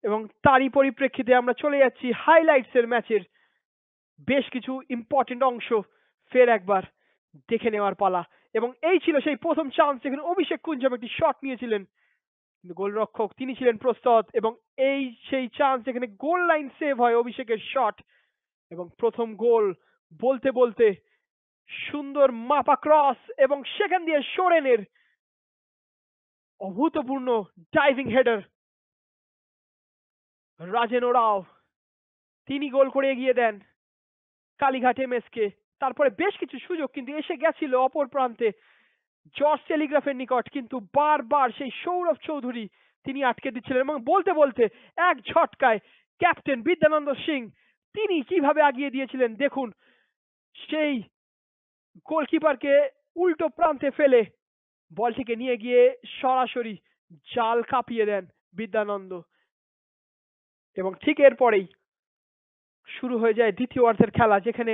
এবং তারই পরিপ্রেক্ষিতে আমরা চলে যাচ্ছি হাইলাইটস এর ম্যাচের বেশ কিছু ইম্পর্টেন্ট অংশ ফের একবার দেখে নেওয়ার পালা। এবং এই ছিল সেই প্রথম চান্স যেখানে অভিষেক কুঞ্জম একটি শট নিয়েছিলেন, কিন্তু গোলরক্ষক তিনি ছিলেন প্রস্তুত, এবং এই সেই চান্স যেখানে গোল লাইন সেভ হয় অভিষেকের শট, এবং প্রথম গোল বলতে বলতে সুন্দর মাপা ক্রস, এবং সেখান দিয়ে সোরেনের অভূতপূর্ণ ডাইভিং হেডার, রাজেন ওরাও তিনি গোল করে এগিয়ে দেন কালীঘাট এমএসকে। তারপরে বেশ কিছু সুযোগ কিন্তু এসে গেছিল অপর প্রান্তে জর্জ টেলিগ্রাফের নিকট, কিন্তু বারবার সেই সৌরভ চৌধুরী তিনি আটকে দিচ্ছিলেন, এবং বলতে বলতে এক ঝটকায় ক্যাপ্টেন বিদ্যানন্দ সিং তিনি কিভাবে আগিয়ে দিয়েছিলেন দেখুন, সেই গোলকিপারকে উল্টো প্রান্তে ফেলে বলটিকে নিয়ে গিয়ে সরাসরি জাল কাঁপিয়ে দেন বিদ্যানন্দ। এবং ঠিক এরপরেই শুরু হয়ে যায় দ্বিতীয় অর্ধের খেলা, যেখানে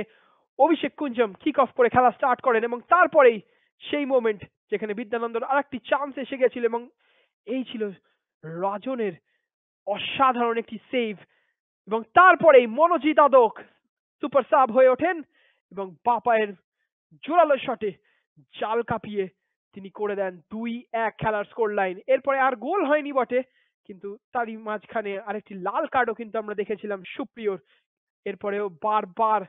অভিষেক কুঞ্জম কিক অফ করে খেলা স্টার্ট করেন, এবং তারপরেই সেই মোমেন্ট যেখানে বিদ্যানন্দর আরেকটি চান্স এসে গেছিল, এবং এই ছিল রাজনের অসাধারণ একটি সেভ, এবং তারপরেই মনোজিৎ আদক সুপার সাব হয়ে ওঠেন এবং বাপায়ের জোরালো শটে জাল কাঁপিয়ে তিনি করে দেন 2-1 খেলার স্কোর লাইন। এরপরে আর গোল হয়নি বটে, কিন্তু তারই মাঝখানে আরেকটি লাল কার্ডও কিন্তু আমরা দেখেছিলাম সুপ্রিয়র। এরপরেও বারবার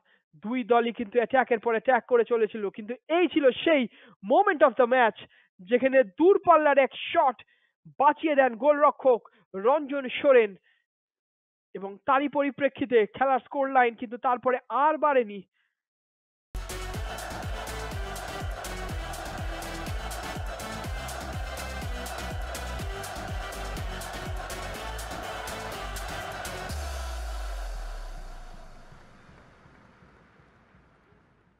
দুই দলই কিন্তু অ্যাটাকের পর অ্যাটাক করে চলেছিল, কিন্তু এই ছিল সেই মোমেন্ট অফ দ্য ম্যাচ যেখানে দূরপাল্লার এক শট বাঁচিয়ে দেন গোলরক্ষক রঞ্জন সোরেন, এবং তারই পরিপ্রেক্ষিতে খেলার স্কোর লাইন কিন্তু তারপরে আর বাড়েনি।